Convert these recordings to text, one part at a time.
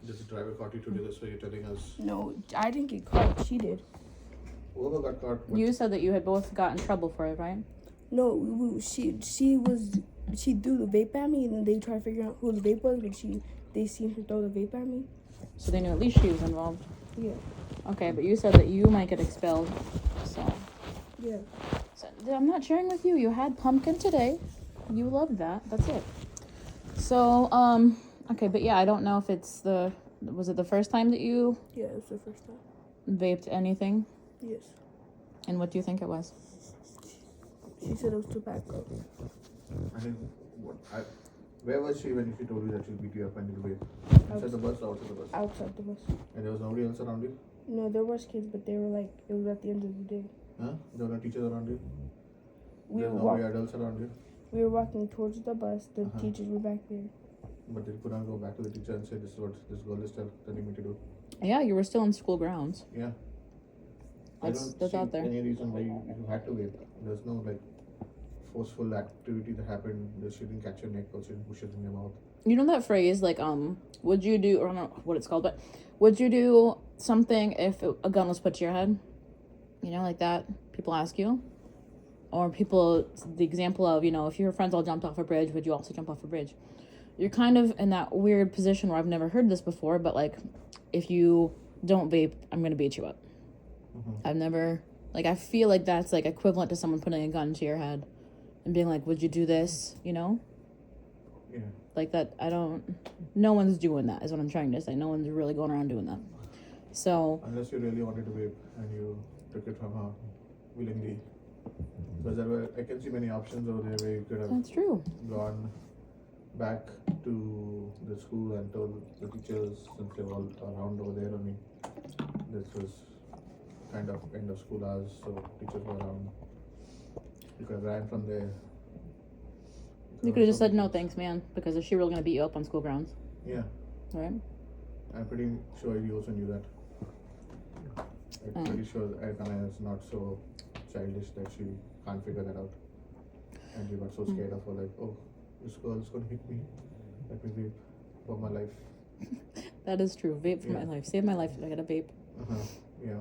Did the driver caught you to do this? So you're telling us? No, I didn't get caught. She did. Whoever got caught. You said that you had both got in trouble for it, right? No, she threw the vape at me, and then they tried to figure out who the vape was, but they seen her throw the vape at me. So they knew at least she was involved. Yeah. Okay, but you said that you might get expelled. So. Yeah. So I'm not sharing with you. You had pumpkin today. You loved that. That's it. So, okay, but yeah, I don't know if was it the first time that you Yeah, it's the first time. vaped anything? Yes. And what do you think it was? She said it was tobacco. Where was she when she told you that she'll beat you up and you'll wait? Inside the bus or outside the bus? Outside the bus. And there was nobody else around you? No, there was kids, but they were like, it was at the end of the day. Huh? There were no teachers around you? We There were were no adults around you? We were walking towards the bus. The teachers were back there. But they couldn't go back to the teacher and say, this is what this girl is telling me to do. Yeah, you were still in school grounds. Yeah. That's I don't out see there. any reason why you had to wait. There's no like forceful activity that happened. She didn't catch your neck or she didn't push it in your mouth. You know that phrase, like, would you do, or I don't know what it's called, but would you do something if a gun was put to your head? You know, like that. People ask you. Or the example of, if your friends all jumped off a bridge, would you also jump off a bridge? You're kind of in that weird position where I've never heard this before, but like, if you don't vape, I'm going to beat you up. I've never, I feel like that's like equivalent to someone putting a gun to your head and being like, would you do this? Yeah. Like that, no one's doing that is what I'm trying to say. No one's really going around doing that. So. Unless you really wanted to vape and you took it from her willingly. Because I can see many options over there where you could have That's true. gone back to the school and told the teachers, since they were all around over there, this was kind of end of school hours, so teachers were around. You could have ran from there. You could have just said, no thanks, man, because is she really going to beat you up on school grounds? Yeah. Right? I'm pretty sure you also knew that. I'm pretty sure Arpana is not so childish that she can't figure that out. And you got so scared of her, like, oh, this girl is going to hit me. Let me vape for my life. That is true. Vape for my life. Save my life. I got a vape. Yeah.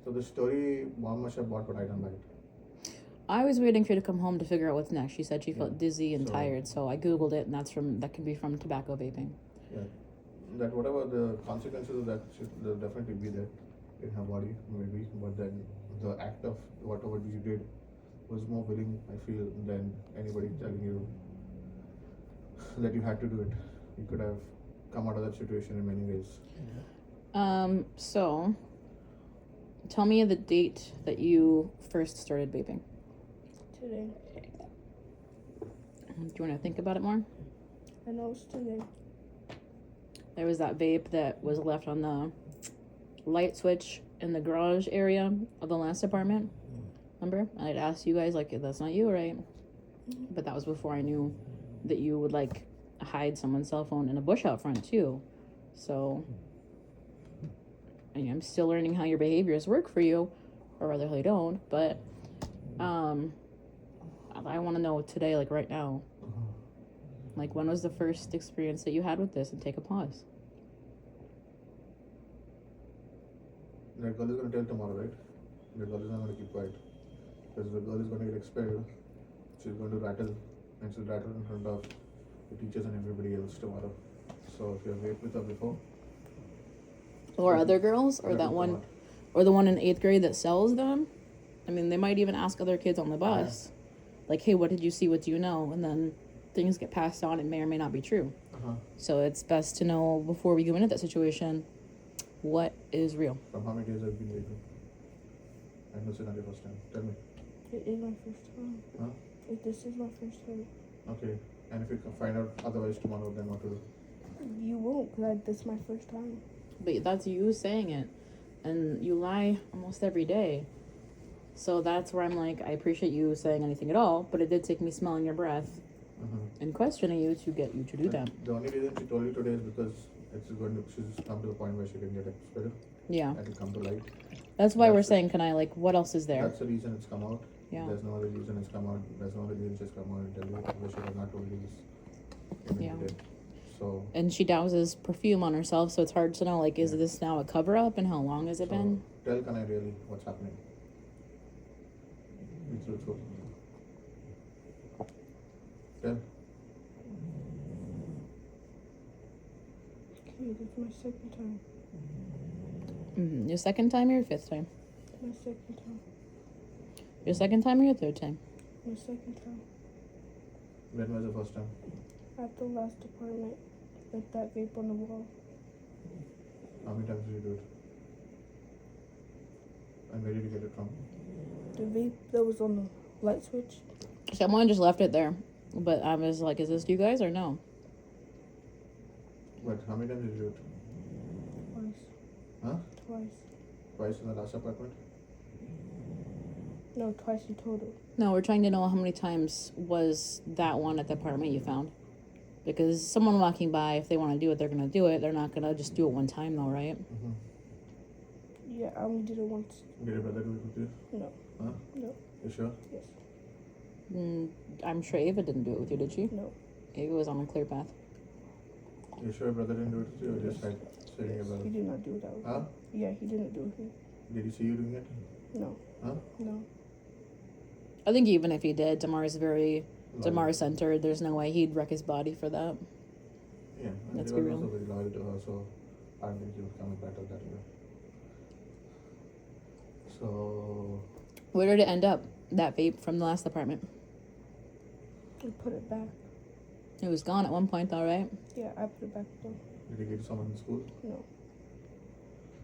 So the story, Mom must have bought, but I don't buy it. I was waiting for you to come home to figure out what's next. She said she felt dizzy and tired, so I googled it, and that could be from tobacco vaping. Yeah. That whatever the consequences of that they'll definitely be there in her body, maybe. But then the act of whatever you did was more willing, I feel, than anybody telling you that you had to do it. You could have come out of that situation in many ways. So tell me the date that you first started vaping. Today. Do you want to think about it more? I know it's today. There was that vape that was left on the light switch in the garage area of the last apartment. Remember? And I'd asked you guys, that's not you, right? But that was before I knew that you would, hide someone's cell phone in a bush out front, too. So, I'm still learning how your behaviors work for you, or rather, they don't. But, I want to know today, right now. When was the first experience that you had with this? And take a pause. That girl is going to tell tomorrow, right? That girl is not going to keep quiet. Because the girl is going to get expelled. She's going to rattle. And she'll rattle in front of the teachers and everybody else tomorrow. So if you have vaped with her before. Or other girls? Or that one? Or the one in 8th grade that sells them? They might even ask other kids on the bus. Hey, what did you see? What do you know? And then things get passed on. It may or may not be true. So it's best to know before we go into that situation what is real. From how many days have you been vaping? I know it's not your first time. Tell me. It is my first time. Huh? This is my first time. Okay. And if you can find out otherwise tomorrow, then what to do? You won't, because this is my first time. But that's you saying it. And you lie almost every day. So that's where I'm I appreciate you saying anything at all, but it did take me smelling your breath and questioning you to get you to do that. The only reason she told you today is because she's come to the point where she can get expelled. Yeah. And it'll come to light. That's why we're saying, what else is there? That's the reason it's come out. Yeah. There's no other reason it's come out. There's no other reason she's come out and tell you where she has not told you this. Yeah. So. And she douses perfume on herself, so it's hard to know, like, is Yeah. this now a cover-up, and how long has it been? Tell Kanai really what's happening. Be truthful. Tell. Okay, this is my second time. Your second time or your fifth time? My second time. Your second time or your third time? My second time. When was the first time? At the last apartment. With that vape on the wall. How many times did you do it? And where did you get it from? The vape that was on the light switch. Someone just left it there, but I was like, is this you guys or no? But how many times did you do it? Twice. Huh? Twice. Twice in the last apartment? No, twice in total. No, we're trying to know how many times was that one at the apartment you found. Because someone walking by, if they want to do it, they're going to do it. They're not going to just do it one time, though, right? Mm-hmm. Yeah, I only did it once. Did your brother do it with you? No. Huh? No. You sure? Yes. I'm sure Ava didn't do it with you, did she? No. Ava was on a clear path. You sure your brother didn't do it with you or just like saying your brother? He did not do that with Huh? me. Yeah, he didn't do it with me. Did he see you doing it? No. Huh? No. I think even if he did, Damar's very Loyal. Damar-centered. There's no way he'd wreck his body for that. Yeah, and Let's they be were real. also very loyal to her, so I don't think he would come back of that either. So, Where did it end up, that vape from the last apartment? I put it back. It was gone at one point, though, right? Yeah, I put it back though. did he give someone in school? No.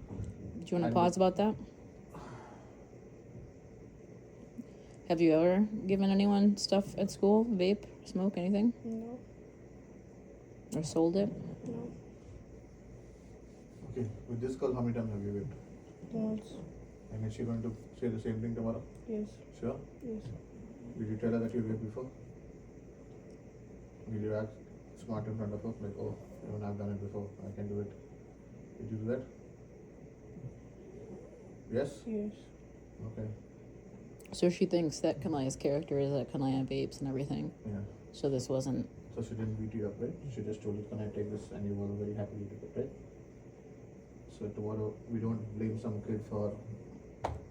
Do you want I to pause about that? Have you ever given anyone stuff at school? Vape, smoke, anything? No. Or sold it? No. Okay, with this girl, how many times have you vaped? Once. And is she going to say the same thing tomorrow? Yes. Sure? Yes. Did you tell her that you vaped before? Did you act smart in front of her? Like, oh, even I've done it before, I can do it. Did you do that? Yes? Yes. Okay. So she thinks that Kanaya's character is that Kanaya vapes and everything. Yeah. So this wasn't. So she didn't beat you up, right? She just told you, can I take this? And you were very happy to take it, right? So tomorrow, we don't blame some kid for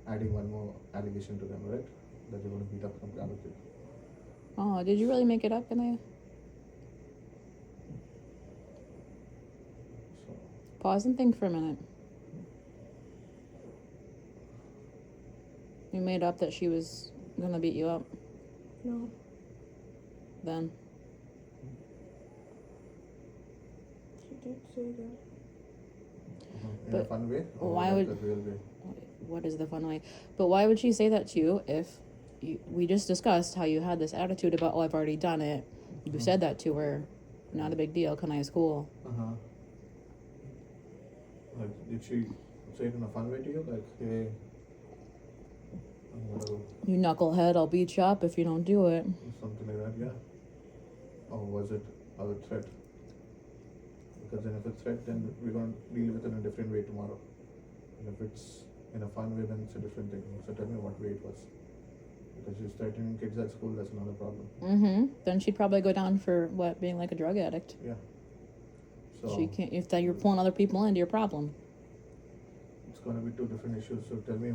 adding one more allegation to them, right? That they're going to beat up some other kid. Oh, did you really make it up, Kanaya? So, Pause and think for a minute. You made up that she was gonna beat you up. No. Then She did say that. in a But fun way? Or why like would- a real way? what is the fun way? But why would she say that to you if we just discussed how you had this attitude about, oh, I've already done it. You said that to her. Not a big deal. Kanaya's cool. Uh-huh. Like, did she say it in a fun way to you? Like, hey, whatever, You knucklehead, I'll beat you up if you don't do it. something like that, yeah? Or was it a threat? Because then if it's threat, then we're going to deal with it in a different way tomorrow. And if it's in a fun way, then it's a different thing. So tell me what way it was. Because she's threatening kids at school, that's another problem. Then she'd probably go down for what, being like a drug addict. Yeah. So She can't. If that you're pulling other people into your problem. it's going to be two different issues. So tell me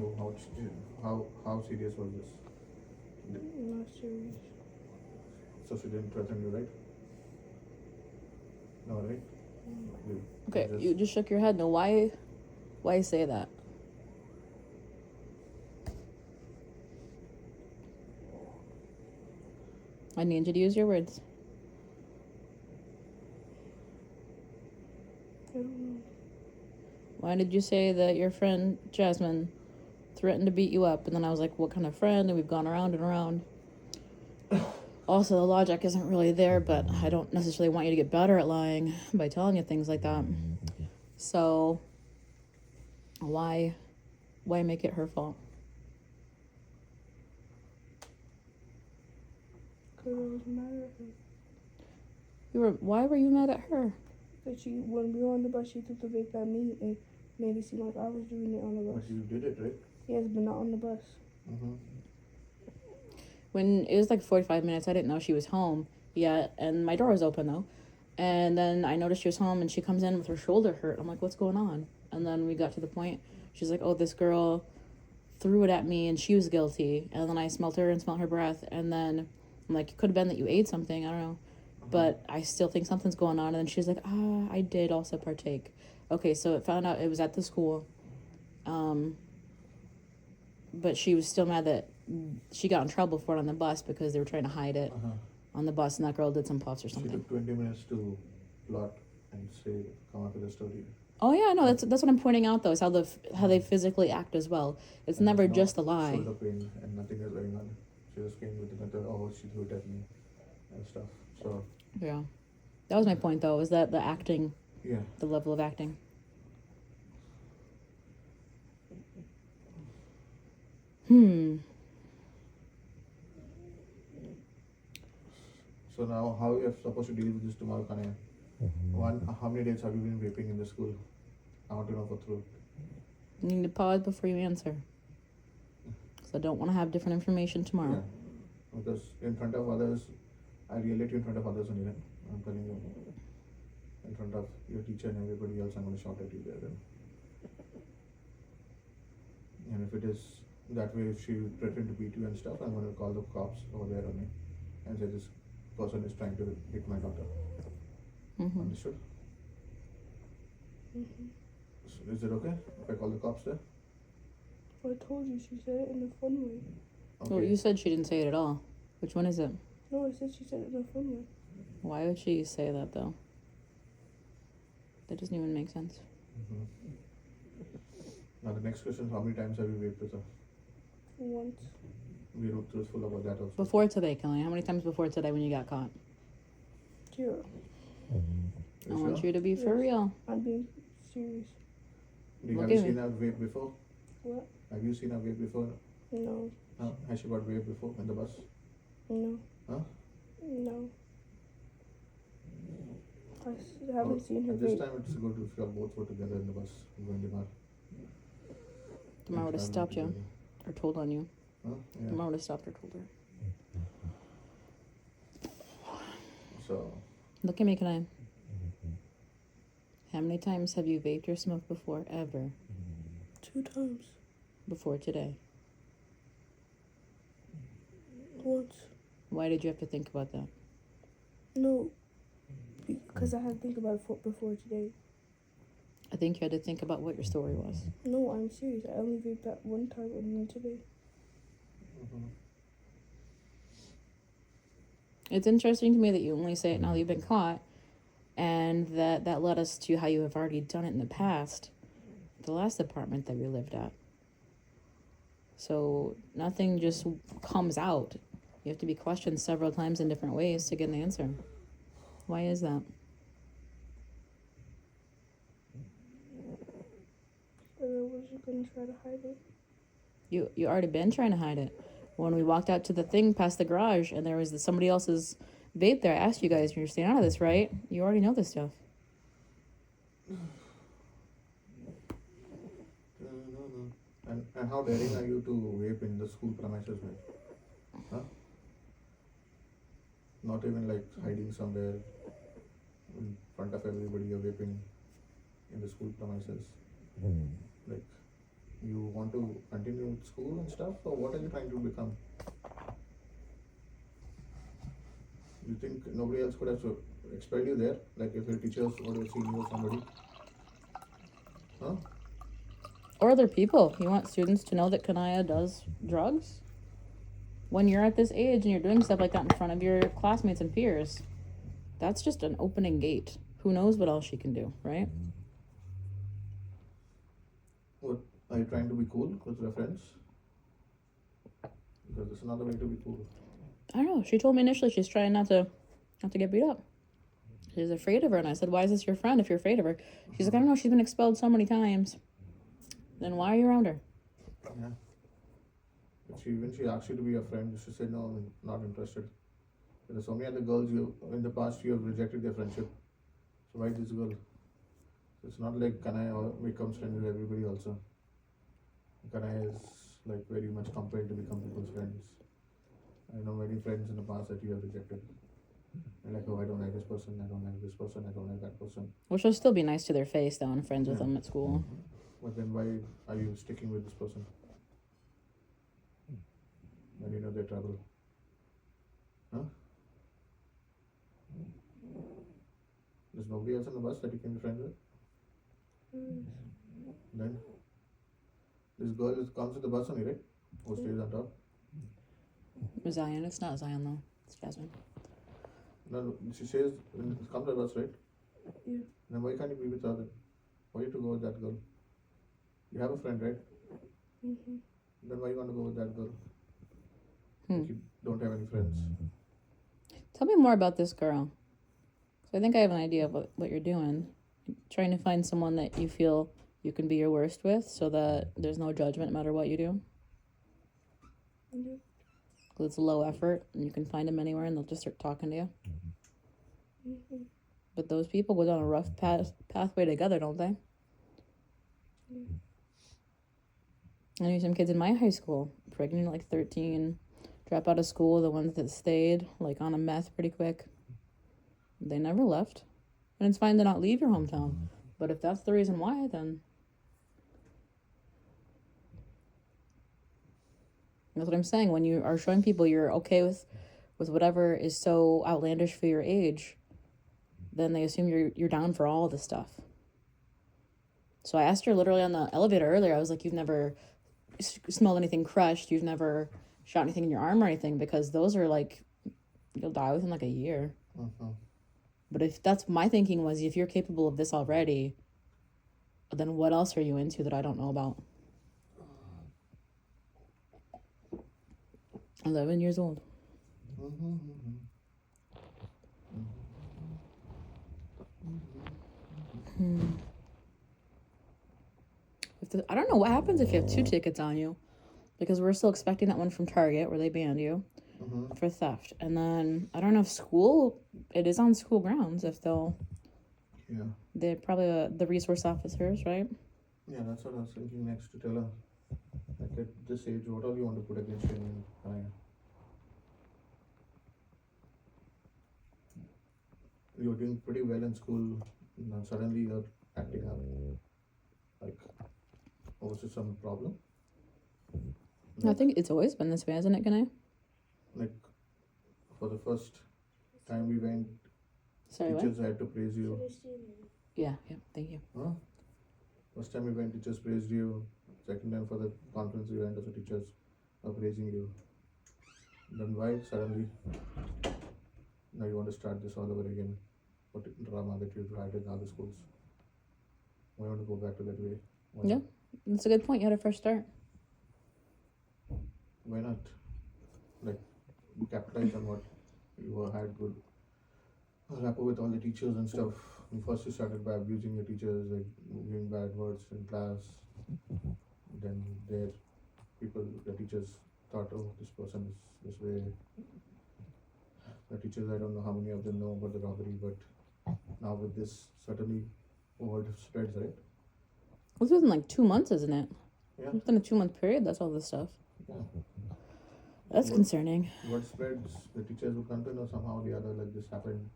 how serious was this? Not serious. So she didn't threaten you, right? No, right? You Okay, just- you just shook your head. No, why say that? I need you to use your words. I don't know. Why did you say that your friend Jasmine threatened to beat you up? And then I was like, what kind of friend? And we've gone around and around. Also, the logic isn't really there, but I don't necessarily want you to get better at lying by telling you things like that. So, why make it her fault? Because I was mad at her. Why were you mad at her? That when we were on the bus, she took the vape at me and made it seem like I was doing it on the bus. But you did it, right? Yes, but not on the bus. Mm-hmm. When it was like 45 minutes, I didn't know she was home yet, and my door was open though. And then I noticed she was home, and she comes in with her shoulder hurt. I'm like, what's going on? And then we got to the point. She's like, oh, this girl threw it at me, and she was guilty. And then I smelled her and smelled her breath. And then I'm like, it could have been that you ate something. I don't know. But I still think something's going on. And then she's like, I did also partake. Okay, so it found out it was at the school. But she was still mad that she got in trouble for it on the bus because they were trying to hide it on the bus, and that girl did some puffs or She something. took 20 minutes to plot and say, come up with a story. Oh yeah, no, that's what I'm pointing out though, is how they physically act as well. It's And never there's no just a lie. shoulder pain and nothing is going on. She just came with another, oh, she threw it at me and stuff. So, Yeah, that was my point though, is that the acting, yeah. the level of acting. So now, how you are supposed to deal with this tomorrow, Kanaya? One, how many days have you been vaping in the school? I want to know for through. You need to pause before you answer, because I don't want to have different information tomorrow. Yeah. Because in front of others, I yell at you in front of others only. I'm telling you, in front of your teacher and everybody else, I'm going to shout at you there. Then. And if it is that way, if she threatened to beat you and stuff, I'm going to call the cops over there on me and say this person is trying to hit my daughter. Understood? So is it okay if I call the cops there? I told you she said it in a fun way. Okay. Well, you said she didn't say it at all. Which one is it? No, I said she said it in a fun way. Why would she say that though? That doesn't even make sense. Now the next question: how many times have you vaped with her? Once. Be truthful about that also. Before today, Kelly, how many times before today when you got caught? 0. I want you to be for Yes. real. I'm being serious. Have you Look at seen me. her vape before? What? Have you seen her vape before? No. Has she got vape before in the bus? No. Huh? No. I haven't seen her At this vape. time, it's good if you all both were together in the bus going to bar. Tomorrow would have stopped you or told on you. Huh? Yeah. Tomorrow would have stopped or told her. So, Look at me, can I? How many times have you vaped or smoked before ever? 2 times. Before today? Once. Why did you have to think about that? No. Because I had to think about it before today. I think you had to think about what your story was. No, I'm serious. I only vaped that one time and then today. It's interesting to me that you only say it now that you've been caught, and that led us to how you have already done it in the past, the last apartment that we lived at. So nothing just comes out. You have to be questioned several times in different ways to get an answer. Why is that? And I was just going to try to hide it. You already been trying to hide it. When we walked out to the thing past the garage and there was somebody else's vape there, I asked you guys, you're staying out of this, right? You already know this stuff. and how daring are you to vape in the school premises, man? Huh? Not even like hiding somewhere in front of everybody, you're vaping in the school premises. Like, you want to continue with school and stuff, or what are you trying to become? You think nobody else could have expelled you there? Like if your teachers would have seen you or somebody? Huh? Or other people. You want students to know that Kanaya does drugs? When you're at this age and you're doing stuff like that in front of your classmates and peers, that's just an opening gate. Who knows what else she can do, right? What, are you trying to be cool with your friends? Because there's another way to be cool. I don't know. She told me initially she's trying not to get beat up. She's afraid of her. And I said, why is this your friend if you're afraid of her? She's like, I don't know. She's been expelled so many times. Then why are you around her? Yeah. When she asked you to be a friend, you should say, no, I'm not interested. There's so many other girls in the past you have rejected their friendship. So why this girl? It's not like Kanaya becomes friends with everybody also. Kanaya is like very much compelled to become people's friends. I know many friends in the past that you have rejected. And like, oh, I don't like this person, I don't like this person, I don't like that person. Which will still be nice to their face, though, and friends with Yeah. them at school. But then why are you sticking with this person? When you know they're trouble. Huh? There's nobody else on the bus that you can be friends with? Then this girl comes with the bus only, right? Who stays on top? Zion, it's not Zion though. It's Jasmine. No, she says come to the bus, right? Yeah. Then why can't you be with her then? Why you to go with that girl? You have a friend, right? Mm-hmm. Then why you want to go with that girl? Hmm. Like you don't have any friends. Tell me more about this girl. So I think I have an idea of what you're doing. Trying to find someone that you feel you can be your worst with so that there's no judgment no matter what you do. Yeah. 'Cause it's low effort and you can find them anywhere and they'll just start talking to you. Mm-hmm. But those people go down a rough pathway together, don't they? Yeah. I knew some kids in my high school, pregnant at like 13, drop out of school, the ones that stayed, like on a meth pretty quick. They never left. And it's fine to not leave your hometown. But if that's the reason why, then that's what I'm saying. When you are showing people you're okay with whatever is so outlandish for your age, then they assume you're down for all this stuff. So I asked her literally on the elevator earlier, I was like, you've never smelled anything crushed, you've never shot anything in your arm or anything, because those are like, you'll die within like a year. Uh-huh. But if that's my thinking was, if you're capable of this already, then what else are you into that I don't know about? 11 years old. I don't know what happens if you have 2 tickets on you, because we're still expecting that one from Target where they banned you for theft. And then I don't know if school, it is on school grounds if they'll, Yeah. they're probably the resource officers, right? Yeah, that's what I was thinking next to tell her. Like at this age, what all you want to put against your name? You're doing pretty well in school, and then suddenly you're acting up. Like, was it some problem? I think it's always been this way, hasn't it, Ganay? Like, for the first time we went, Sorry, what? teachers had to praise you. Yeah, thank you. Huh? First time we went, teachers praised you. Second time for the conference we went, also teachers are praising you. Then why suddenly now you want to start this all over again? What drama that you've had in other schools? Why want to go back to that way? Why Yeah, not? that's a good point. You had a fresh start. Why not? Like, capitalize on what you had good rapport with all the teachers and stuff. First you started by abusing your teachers, like giving bad words in class. Then the teachers thought, oh, this person is this way. The teachers, I don't know how many of them know about the robbery, but now with this, certainly word spreads, right? It's within like 2 months, isn't it? Yeah. Within a 2-month period, that's all this stuff. Yeah. That's concerning. Word spreads, the teachers would come to know somehow or the other, like this happened.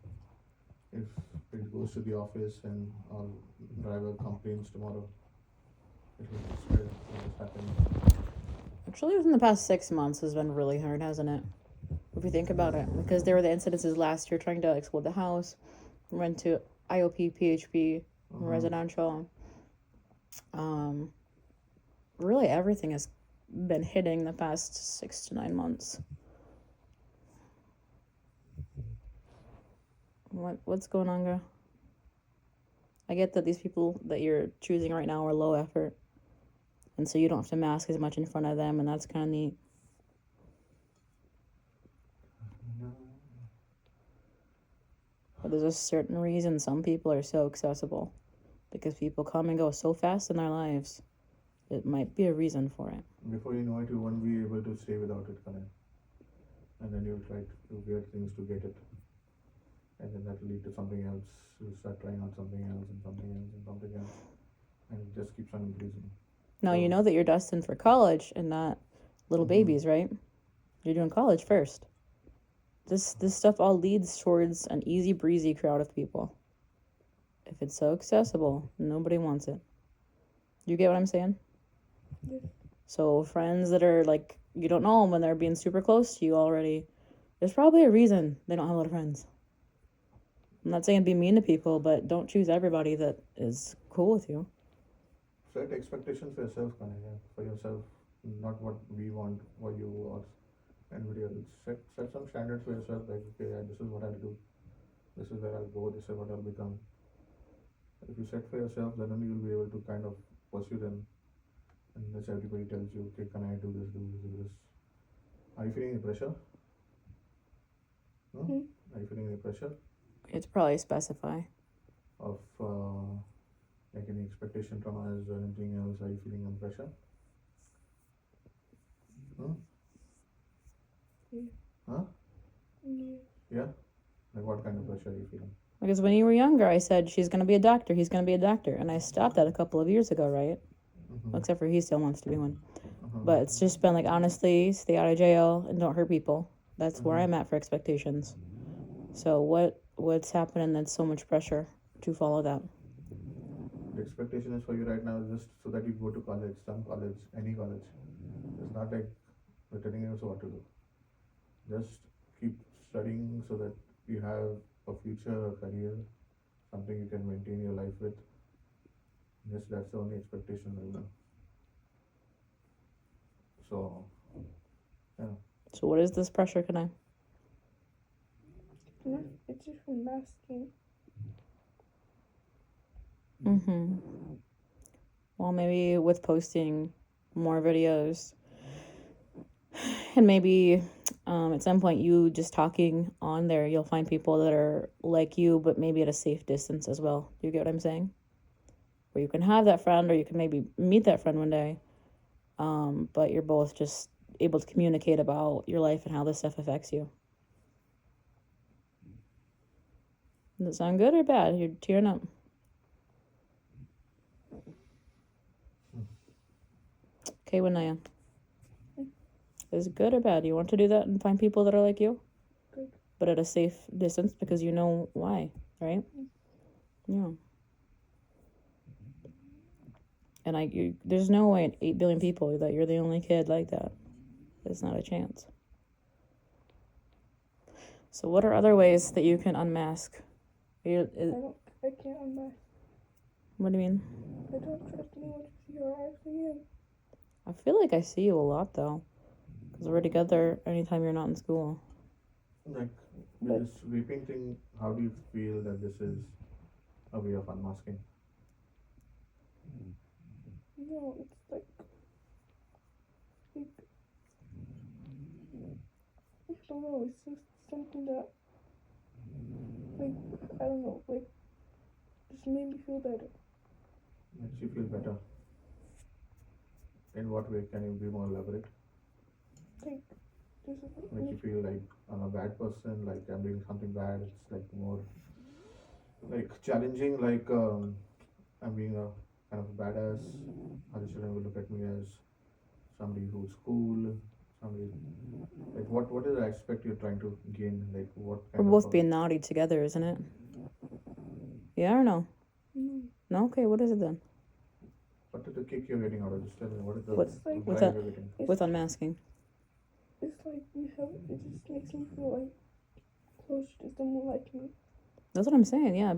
If it goes to the office and our driver complains tomorrow, it will spread what has happened. Actually, within the past 6 months has been really hard, hasn't it? If you think about it, because there were the incidences last year trying to explode the house, went to IOP, PHP, residential. Really everything has been hitting the past 6 to 9 months. What's going on, girl? I get that these people that you're choosing right now are low effort, and so you don't have to mask as much in front of them, and that's kind of neat. But there's a certain reason some people are so accessible, because people come and go so fast in their lives. It might be a reason for it. Before you know it, you won't be able to stay without it, Karan. And then you'll try to do weird things to get it. And then that will lead to something else. You'll start trying out something else and something else and something else. And it just keeps on increasing. Now, you know that you're destined for college and not little babies, right? You're doing college first. This stuff all leads towards an easy breezy crowd of people. If it's so accessible, nobody wants it. You get what I'm saying? Yeah. So friends that are like, you don't know them when they're being super close to you already, there's probably a reason they don't have a lot of friends. I'm not saying be mean to people, but don't choose everybody that is cool with you. Set expectations for yourself, Kanaya. For yourself, not what we want for you or anybody else. Set some standards for yourself, like, okay, yeah, this is what I'll do. This is where I'll go. This is what I'll become. If you set for yourself, then only you'll be able to kind of pursue them. Unless everybody tells you, okay, can I do this, do this, do this. Are you feeling the pressure? No? Are you feeling the pressure It's probably specify. of like any expectation from us or anything else? Are you feeling under pressure? Yeah. Huh? Yeah. Yeah? Like what kind of pressure are you feeling? Because when you were younger, I said, she's going to be a doctor, he's going to be a doctor. And I stopped that a couple of years ago, right? Mm-hmm. Well, except for he still wants to be one. Uh-huh. But it's just been like, honestly, stay out of jail and don't hurt people. That's where Mhm. I'm at for expectations. So what's happening that's so much pressure to follow that? The expectation is for you right now is just so that you go to college, some college, any college. It's not like we're telling you what to do. Just keep studying so that you have a future, a career, something you can maintain your life with. Yes, that's the only expectation right now. So, yeah. So what is this pressure, can I? It's just from masking. Mm-hmm. Well, maybe with posting more videos and maybe at some point you just talking on there, you'll find people that are like you, but maybe at a safe distance as well. Do you get what I'm saying? Where you can have that friend or you can maybe meet that friend one day, but you're both just able to communicate about your life and how this stuff affects you. Does it sound good or bad? You're tearing up. Okay, Winaya. Is it good or bad? You want to do that and find people that are like you? Good. But at a safe distance because you know why, right? Yeah. And there's no way in 8 billion people that you're the only kid like that. There's not a chance. So what are other ways that you can unmask? I can't unmask. What do you mean? I don't trust anyone to see who I actually am. I feel like I see you a lot though. Because we're together anytime you're not in school. Like with this vaping thing, how do you feel that this is a way of unmasking? No, it's like I don't know, it's just something that like I don't know, like just made me feel better. Makes you feel better. In what way can you be more elaborate? Like just Makes you feel like I'm a bad person, like I'm doing something bad. It's like more like challenging, like I'm being a kind of a badass. Other children will look at me as somebody who's cool, somebody like what is the aspect you're trying to gain? Like what We're kind both of being naughty together, isn't it? Yeah or no? No? Okay, what is it then? what is the kick you're getting out of this? Tell me what is the What's drive with you're that? getting? With unmasking. it's like you have it just makes me feel like close to someone like me. That's what I'm saying, yeah.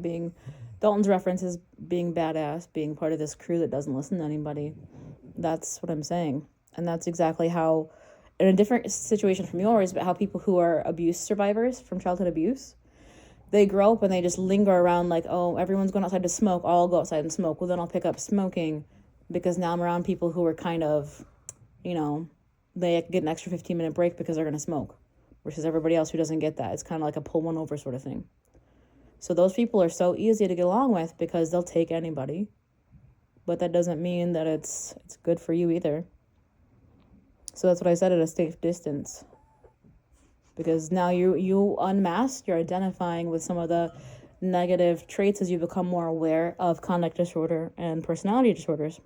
Dalton's reference is being badass, being part of this crew that doesn't listen to anybody. That's what I'm saying. And that's exactly how, in a different situation from yours, but how people who are abuse survivors from childhood abuse, they grow up and they just linger around like, oh, everyone's going outside to smoke. I'll go outside and smoke. Well, then I'll pick up smoking because now I'm around people who are kind of, they get an extra 15-minute break because they're going to smoke versus everybody else who doesn't get that. It's kind of like a pull one over sort of thing. So those people are so easy to get along with because they'll take anybody. But that doesn't mean that it's good for you either. So that's what I said, at a safe distance. Because now you unmask, you're identifying with some of the negative traits as you become more aware of conduct disorder and personality disorders.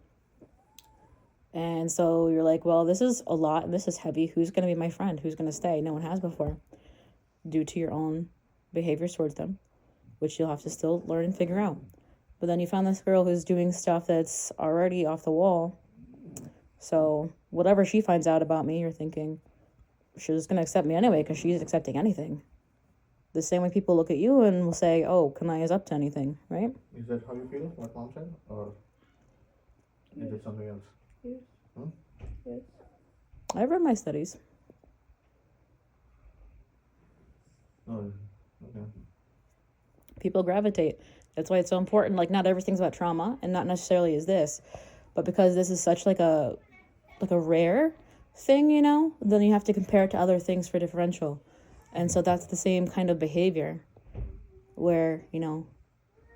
And so you're like, well, this is a lot and this is heavy. Who's going to be my friend? Who's going to stay? No one has before. due to your own behaviors towards them, which you'll have to still learn and figure out. But then you found this girl who's doing stuff that's already off the wall. So whatever she finds out about me, you're thinking, she's going to accept me anyway because she's accepting anything. The same way people look at you and will say, oh, Kanai is up to anything, right? Is that how you feel, what mom said? Or is it something else? Yes. Hmm? Yes. I've read my studies. Oh, okay. People gravitate. That's why it's so important. Like, not everything's about trauma, and not necessarily is this, but because this is such like a rare thing, you know, then you have to compare it to other things for differential. And so that's the same kind of behavior where, you know,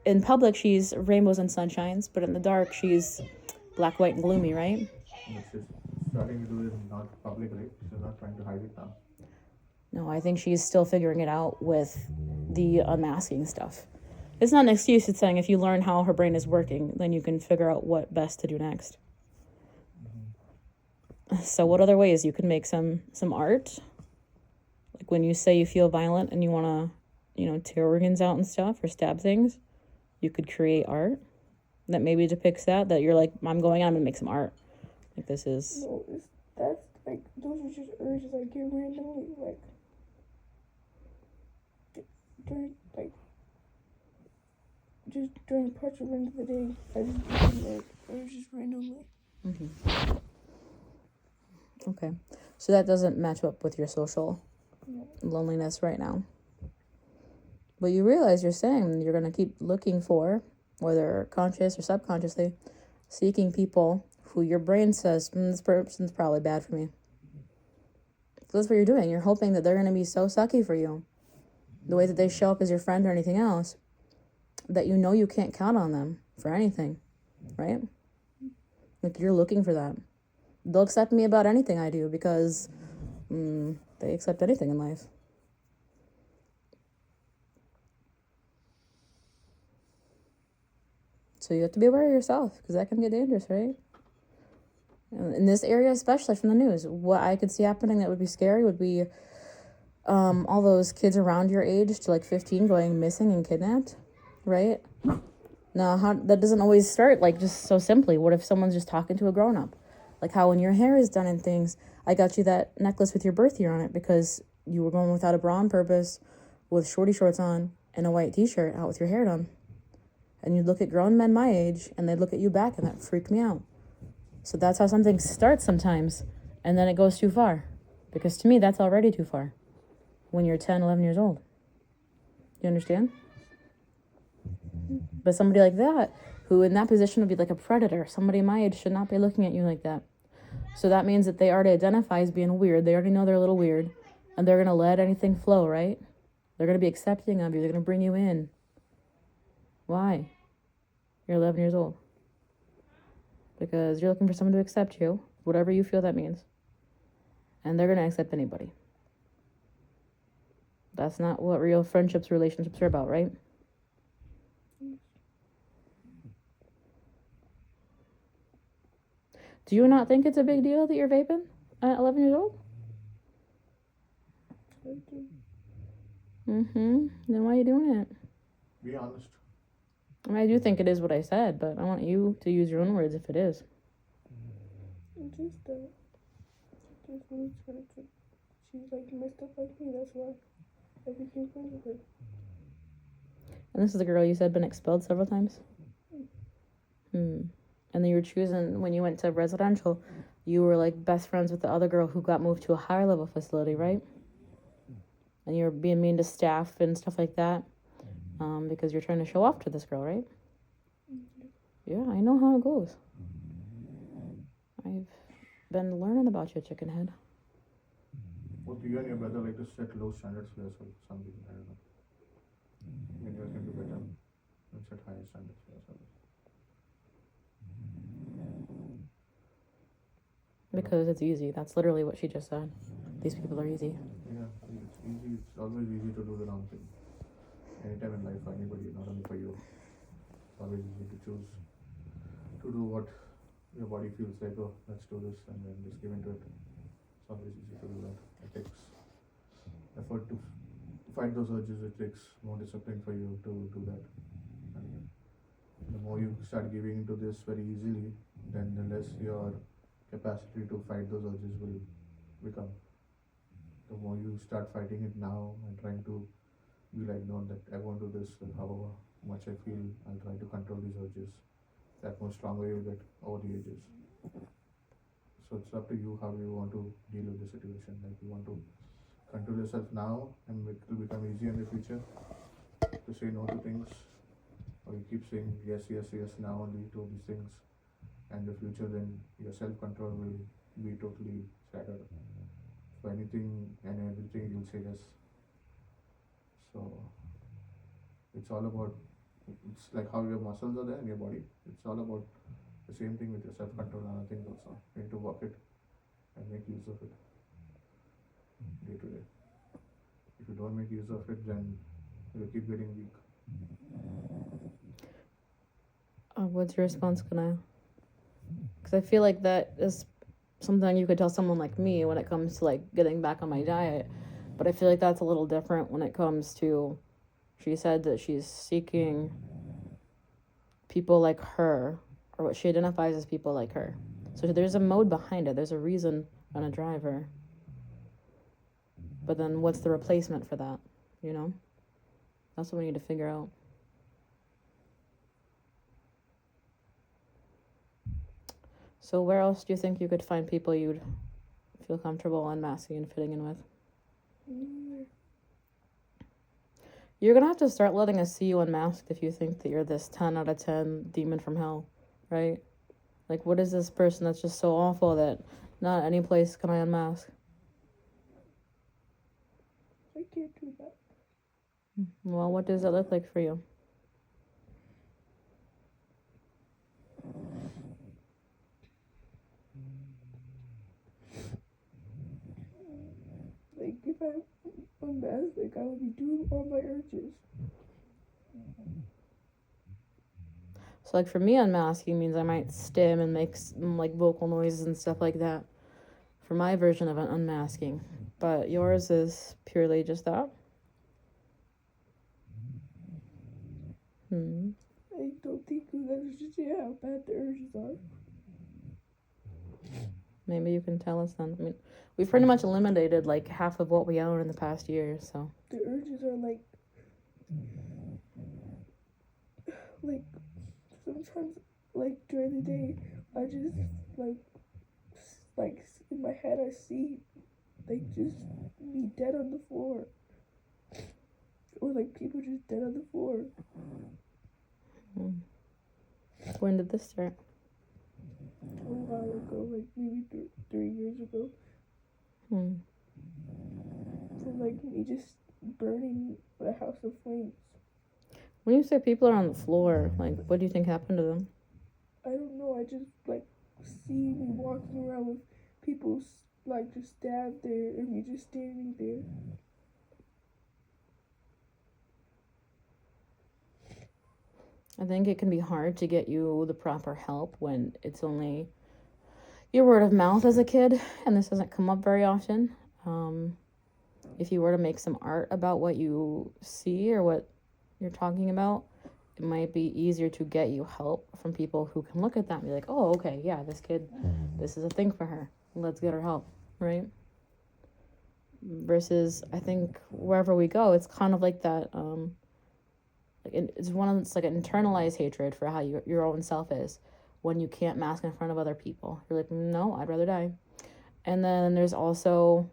in public she's rainbows and sunshines, but in the dark she's black, white, and gloomy, right? But she's starting to do it not public, right? She's not trying to hide it now. No, I think she's still figuring it out with the unmasking stuff. It's not an excuse. It's saying if you learn how her brain is working, then you can figure out what best to do next. So what other ways? You can make some art. Like when you say you feel violent and you want to, you know, tear organs out and stuff or stab things, you could create art that maybe depicts that you're like, I'm going to make some art. Like this is... No, that's like, those are just urges I get randomly, like, during, like, just during parts of the end of the day, I just get like urges randomly. Mm-hmm. Okay. So that doesn't match up with your social loneliness right now. But you realize you're saying you're going to keep looking for, whether conscious or subconsciously, seeking people who your brain says, this person's probably bad for me. So that's what you're doing. You're hoping that they're going to be so sucky for you, the way that they show up as your friend or anything else, that you know you can't count on them for anything, right? Like you're looking for that. They'll accept me about anything I do because they accept anything in life. So you have to be aware of yourself because that can get dangerous, right? In this area, especially from the news, what I could see happening that would be scary would be all those kids around your age to like 15 going missing and kidnapped, right? Now, that doesn't always start like just so simply. What if someone's just talking to a grown-up? Like how when your hair is done and things, I got you that necklace with your birth year on it because you were going without a bra on purpose with shorty shorts on and a white t-shirt out with your hair done. And you'd look at grown men my age and they'd look at you back and that freaked me out. So that's how something starts sometimes and then it goes too far. Because to me, that's already too far when you're 10, 11 years old. You understand? But somebody like that, who in that position would be like a predator, somebody my age should not be looking at you like that. So that means that they already identify as being weird. They already know they're a little weird. And they're going to let anything flow, right? They're going to be accepting of you. They're going to bring you in. Why? You're 11 years old. Because you're looking for someone to accept you, whatever you feel that means. And they're going to accept anybody. That's not what real friendships, relationships are about, right? Do you not think it's a big deal that you're vaping at 11 years old? I do. Then why are you doing it? Be honest. I mean, I do think it is what I said, but I want you to use your own words if it is. It's just that. Just me trying to. She's like messed up like me, that's why I became friends with her. And this is the girl you said been expelled several times? And then you were choosing, when you went to residential, you were like best friends with the other girl who got moved to a higher level facility, right? And you were being mean to staff and stuff like that because you're trying to show off to this girl, right? Yeah, I know how it goes. I've been learning about you, chicken head. Both you and your brother like to set low standards for yourself. Something, I don't know. When you can do better and set higher standards for yourself. Because it's easy. That's literally what she just said. These people are easy. Yeah, it's easy. It's always easy to do the wrong thing. Anytime in life for anybody, not only for you. It's always easy to choose to do what your body feels like, oh, let's do this, and then just give into it. It's always easy to do that. It takes effort to fight those urges, it takes more discipline for you to do that. And the more you start giving into this very easily, then the less your capacity to fight those urges will become. The more you start fighting it now and trying to be like, no, that I won't do this, however much I feel, I'll try to control these urges. That more stronger you get over the ages. So it's up to you how you want to deal with the situation. Like, you want to control yourself now and it will become easier in the future to say no to things, or you keep saying yes, yes, yes now only to these things, and the future then your self-control will be totally shattered. For anything and everything you'll say yes. So it's all about, it's like how your muscles are there in your body. It's all about the same thing with your self-control and other things also. You need to work it and make use of it day to day. If you don't make use of it, then you'll keep getting weak. What's your response, Kanaya? Because I feel like that is something you could tell someone like me when it comes to like getting back on my diet, but I feel like that's a little different when it comes to, she said that she's seeking people like her, or what she identifies as people like her. So there's a mode behind it, there's a reason and a driver, but then what's the replacement for that, you know? That's what we need to figure out. So where else do you think you could find people you'd feel comfortable unmasking and fitting in with? You're going to have to start letting us see you unmasked if you think that you're this 10 out of 10 demon from hell, right? Like, what is this person that's just so awful that not any place can I unmask? I can't do that. Well, what does it look like for you? Like, if I unmasked, like, I would be doing all my urges. So, like, for me, unmasking means I might stim and make like vocal noises and stuff like that for my version of an unmasking. But yours is purely just that? I don't think that's just how bad the urges are. Maybe you can tell us then. I mean, we've pretty much eliminated like half of what we own in the past year, so. The urges are like sometimes, like, during the day, I just like in my head I see like just me dead on the floor, or like people just dead on the floor. When did this start? A while ago, like maybe 3 years ago. From like me just burning a house of flames. When you say people are on the floor, like, what do you think happened to them? I don't know, I just like see me walking around with people like just stabbed there and me just standing there. I think it can be hard to get you the proper help when it's only your word of mouth as a kid, and this doesn't come up very often. If you were to make some art about what you see or what you're talking about, it might be easier to get you help from people who can look at that and be like, oh, okay, yeah, this kid, this is a thing for her. Let's get her help, right? Versus, I think wherever we go, it's kind of like that, it's like an internalized hatred for how your own self is when you can't mask in front of other people. You're like, no, I'd rather die. And then there's also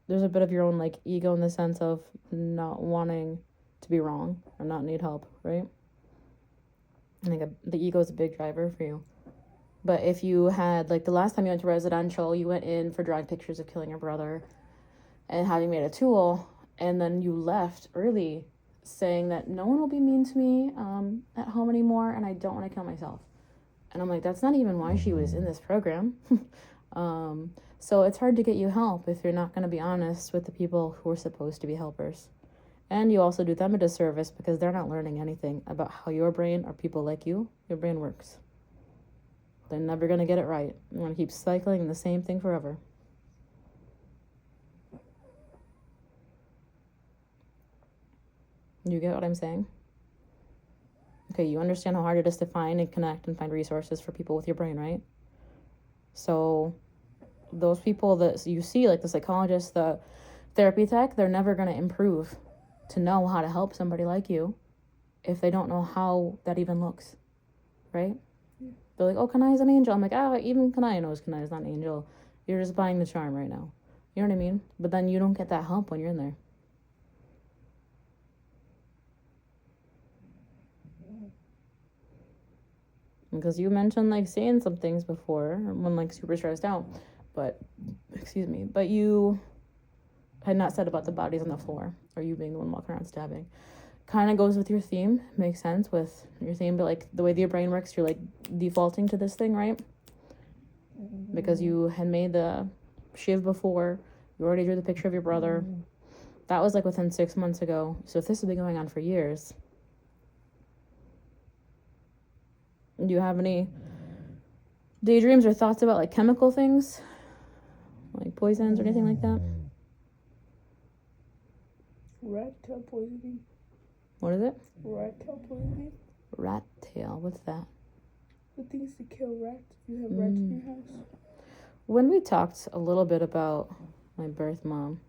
there's a bit of your own like ego in the sense of not wanting to be wrong or not need help, right? I think the ego is a big driver for you. But if you had, like, the last time you went to residential, you went in for drawing pictures of killing your brother and having made a tool, and then you left early saying that no one will be mean to me at home anymore, and I don't want to kill myself. And I'm like, that's not even why she was in this program. So it's hard to get you help if you're not going to be honest with the people who are supposed to be helpers. And you also do them a disservice because they're not learning anything about how your brain or people like your brain works. They're never going to get it right. You're going to keep cycling the same thing forever. You get what I'm saying? Okay, you understand how hard it is to find and connect and find resources for people with your brain, right? So those people that you see, like the psychologist, the therapy tech, they're never going to improve to know how to help somebody like you if they don't know how that even looks, right? Yeah. They're like, oh, Kanai's an angel. I'm like, even Kanai knows Kanai's not an angel. You're just buying the charm right now. You know what I mean? But then you don't get that help when you're in there. Because you mentioned like saying some things before when like super stressed out, but you had not said about the bodies on the floor or you being the one walking around stabbing. Kind of goes with your theme, makes sense with your theme, but like the way that your brain works, you're like defaulting to this thing, right? Because you had made the shiv before, you already drew the picture of your brother. That was like within 6 months ago. So if this has been going on for years, do you have any daydreams or thoughts about like chemical things? Like poisons or anything like that? Rat tail poisoning. What is it? Rat tail poisoning. Rat tail. What's that? The things to kill rats. If you have rats in your house. When we talked a little bit about my birth mom,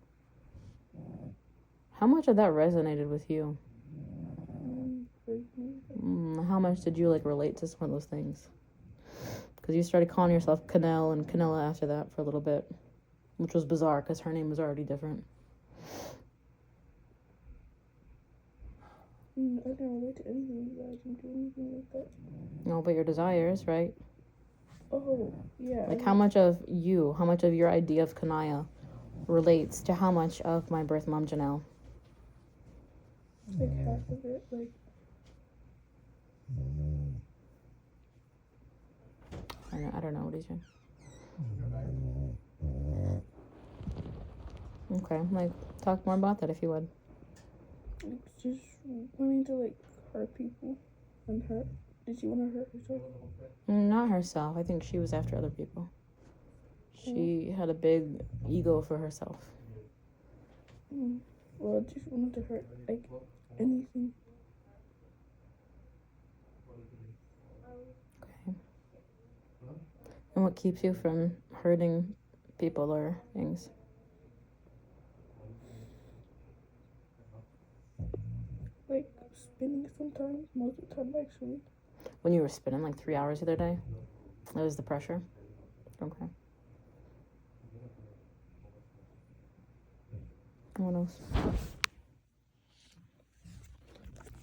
how much of that resonated with you? How much did you like relate to some of those things? Because you started calling yourself Canel and Canella after that for a little bit, which was bizarre because her name was already different. I didn't relate to anything. I didn't do anything like that. No, but your desires, right? Oh, yeah. Like how much of your idea of Kanaya relates to how much of my birth mom, Janelle? Like half of it, like. I don't know what he's doing. Okay, like talk more about that if you would. Like just wanting to like hurt people and hurt. Did she want to hurt herself? Not herself. I think she was after other people. She had a big ego for herself. Well, I just wanted to hurt like anything. Okay. And what keeps you from hurting people or things? Like spinning sometimes, most of the time actually. When you were spinning like 3 hours the other day? That was the pressure? Okay. What else?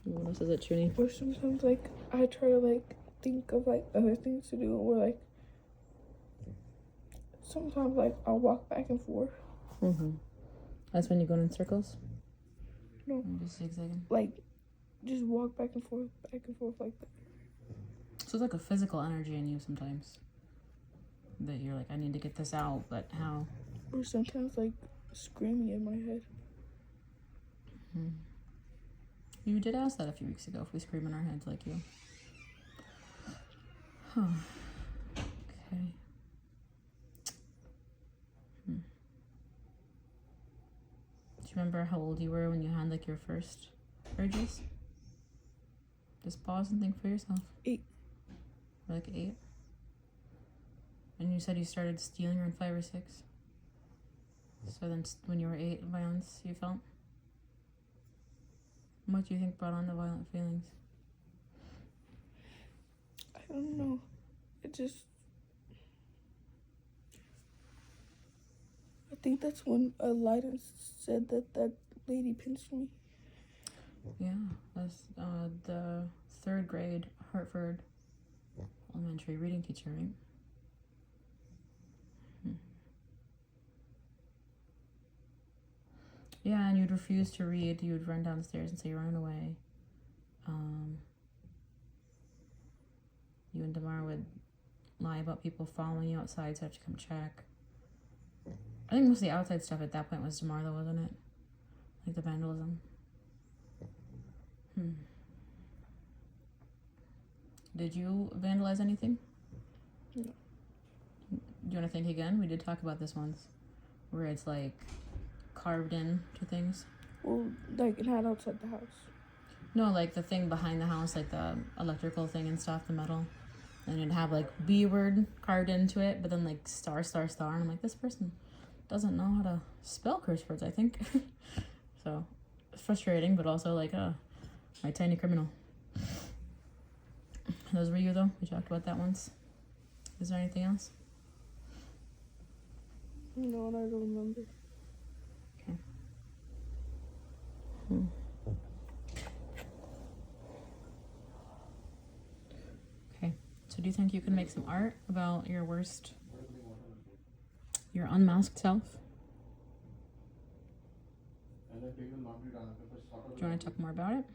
What else is it, Trini? Or sometimes like I try to like think of like other things to do, or like sometimes like I'll walk back and forth. That's when you go in circles? No. Or just zigzagging? Like just walk back and forth like that. So it's like a physical energy in you sometimes. That you're like, I need to get this out, but how? Or sometimes like screaming in my head. You did ask that a few weeks ago, if we scream in our heads like you. Huh. Okay. Do you remember how old you were when you had like your first urges? Just pause and think for yourself. 8. Like 8? And you said you started stealing around 5 or 6? So then when you were 8, violence you felt? What do you think brought on the violent feelings? I don't know. It just... I think that's when Lyden said that lady pinched me. Yeah, that's the 3rd grade Hartford elementary reading teacher, right? Yeah, and you'd refuse to read. You would run downstairs and say you're running away. You and Damar would lie about people following you outside, so I have to come check. I think most of the outside stuff at that point was Damar, though, wasn't it? Like the vandalism. Did you vandalize anything? No. Do you want to think again? We did talk about this once, where it's like carved in to things. Well, like not outside the house. No, like the thing behind the house, like the electrical thing and stuff, the metal. And it'd have like B word carved into it, but then like star, star, star. And I'm like, this person doesn't know how to spell curse words, I think. So it's frustrating, but also like, my tiny criminal. Those were you though? We talked about that once. Is there anything else? No, I don't remember. Okay. Okay. So do you think you can make some art about your unmasked self? Do you want to talk more about it?